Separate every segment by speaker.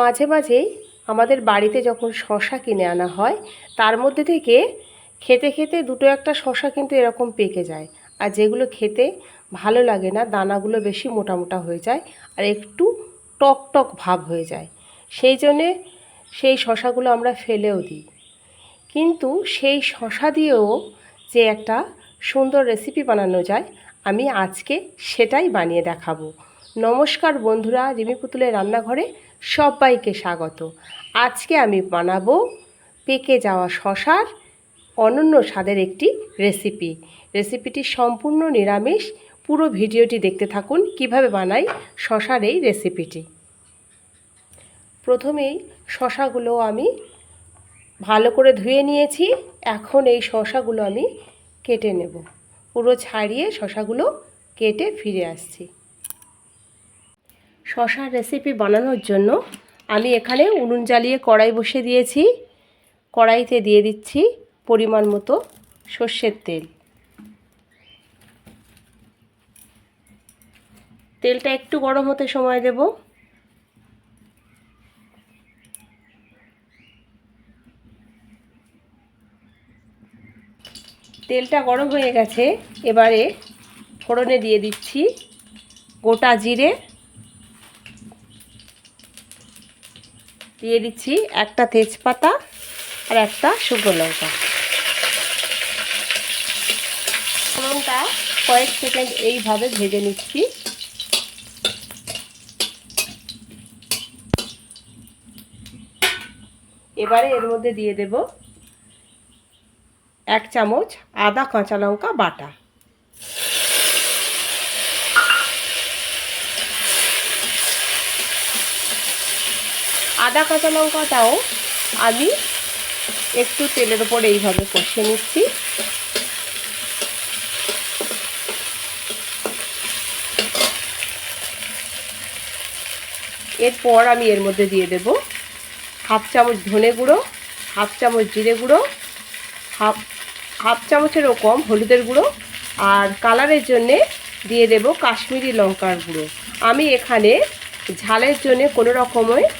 Speaker 1: মাঝে মাঝেই আমাদের বাড়িতে যখন শশা কিনে আনা হয় তার মধ্যে থেকে খেতে খেতে দুটো একটা শশা কিন্তু এরকম পেকে যায়, আর যেগুলো খেতে ভালো লাগে না দানাগুলো বেশি মোটা মোটা হয়ে যায় আর একটু টক টক ভাব হয়ে যায়। সেই জন্যে সেই শশাগুলো আমরা ফেলেও দিই। কিন্তু সেই শশা দিয়েও যে একটা সুন্দর রেসিপি বানানো যায়, আমি আজকে সেটাই বানিয়ে দেখাবো। নমস্কার বন্ধুরা, রিমি পুতুলের রান্নাঘরে সবাইকে স্বাগত। আজকে আমি বানাবো পেকে যাওয়া শশার অনন্য স্বাদের একটি রেসিপিটি সম্পূর্ণ নিরামিষ। পুরো ভিডিওটি দেখতে থাকুন কিভাবে বানাই শশার এই রেসিপিটি। প্রথমেই শশাগুলো আমি ভালো করে ধুয়ে নিয়েছি। এখন এই শশাগুলো আমি কেটে নেব। পুরো ছাড়িয়ে শশাগুলো কেটে ফিরে আসছি। শশার রেসিপি বানানোর জন্য আমি এখানে উনুন জ্বালিয়ে কড়াই বসিয়ে দিয়েছি। কড়াইতে দিয়ে দিচ্ছি পরিমাণ মতো সর্ষের তেল। তেলটা একটু গরম হতে সময় দেব। তেলটা গরম হয়ে গেছে, এবারে ফোড়নে দিয়ে দিচ্ছি গোটা জিরে, দিয়ে দিচ্ছি একটা তেজপাতা আর একটা শুকনো লঙ্কা। ফোড়নটা কয়েক সেকেন্ড এইভাবে ভেজে নিচ্ছি। এবারে এর মধ্যে দিয়ে দেব 1 চামচ আদা কাঁচা লঙ্কা বাটা। আদা কাঁচা লঙ্কাটাও আমি একটু তেলের উপর এইভাবে কষিয়ে নিচ্ছি। এরপর আমি এর মধ্যে দিয়ে দেব 1/2 চামচ ধনে গুঁড়ো, 1/2 চামচ জিরে গুঁড়ো, হাফ চামচেরও কম হলুদের গুঁড়ো, আর কালারের জন্যে দিয়ে দেব কাশ্মীরি লঙ্কার গুঁড়ো। আমি এখানে ঝালের জন্যে কোনো রকমের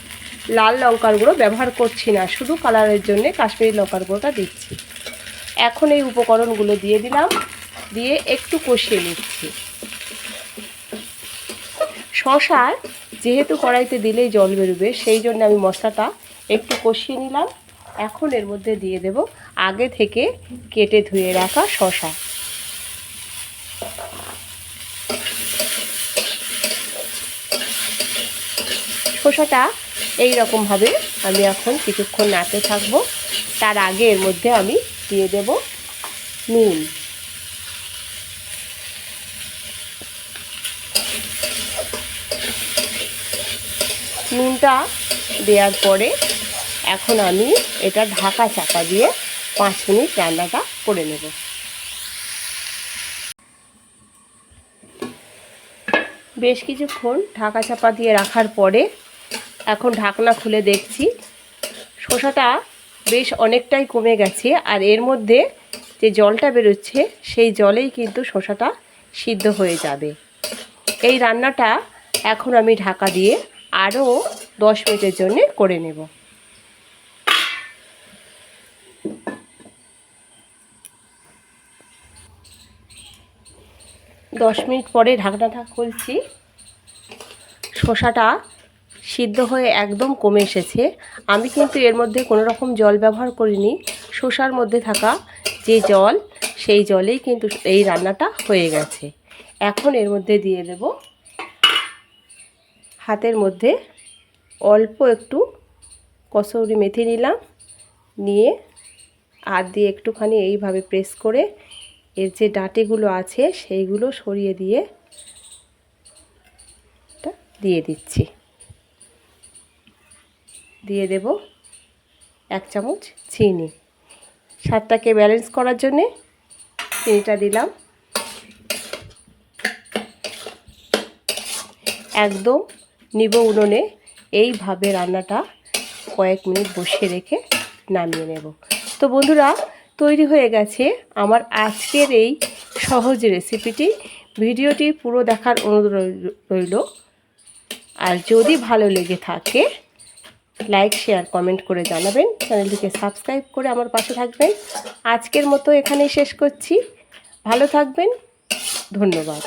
Speaker 1: লাল লঙ্কার গুঁড়ো ব্যবহার করছি না, শুধু কালারের জন্যে কাশ্মীরি লঙ্কার গুঁড়োটা দিচ্ছি। এখন এই উপকরণগুলো দিয়ে দিলাম, দিয়ে একটু কষিয়ে নিচ্ছি। শশার যেহেতু কড়াইতে দিলেই জল বেরোবে, সেই জন্য আমি মশলাটা একটু কষিয়ে নিলাম। এখন এর মধ্যে দিয়ে দেব আগে থেকে কেটে ধুয়ে রাখা শশা। শশাটা এই রকমভাবে আমি এখন কিছুক্ষণ নাড়তে থাকবো। তার আগে এর মধ্যে আমি দিয়ে দেব নুন। নুনটা দেওয়ার পরে এখন আমি এটা ঢাকা চাপা দিয়ে 5 মিনিট রান্নাটা করে নেব। বেশ কিছুক্ষণ ঢাকা চাপা দিয়ে রাখার পরে এখন ঢাকনা খুলে দেখছি শসাটা বেশ অনেকটাই কমে গেছে, আর এর মধ্যে যে জলটা বেরোচ্ছে সেই জলেই কিন্তু শসাটা সিদ্ধ হয়ে যাবে। এই রান্নাটা এখন আমি ঢাকা দিয়ে আরও 10 মিনিটের জন্য করে নেব। 10 মিনিট পরে ঢাকনাটা খুলছি। শসাটা সিদ্ধ হয়ে একদম কমে এসেছে। আমি কিন্তু এর মধ্যে কোনো রকম জল ব্যবহার করিনি। শসার মধ্যে থাকা যে জল, সেই জলেই কিন্তু এই রান্নাটা হয়ে গেছে। এখন এর মধ্যে দিয়ে দেব হাতের মধ্যে অল্প একটু কসুরি মেথি নিলাম, নিয়ে হাত দিয়ে একটুখানি এইভাবে প্রেস করে এর যে ডাঁটিগুলো আছে সেইগুলো সরিয়ে দিয়ে দিয়ে দিচ্ছি। দিয়ে দেব 1 চামচ চিনি, স্বাদটাকে ব্যালেন্স করার জন্যে চিনিটা দিলাম। একদম নিবো উনুনে। এইভাবে রান্নাটা কয়েক মিনিট বসিয়ে রেখে নামিয়ে নেব। তো বন্ধুরা, তৈরি হয়ে গেছে আমার আজকের এই সহজ রেসিপিটি। ভিডিওটি পুরো দেখার অনুরোধ রইল। আর যদি ভালো লেগে থাকে লাইক শেয়ার কমেন্ট করে জানাবেন, চ্যানেলটিকে সাবস্ক্রাইব করে আমার পাশে থাকবেন। আজকের মতো এখানেই শেষ করছি। ভালো থাকবেন, ধন্যবাদ।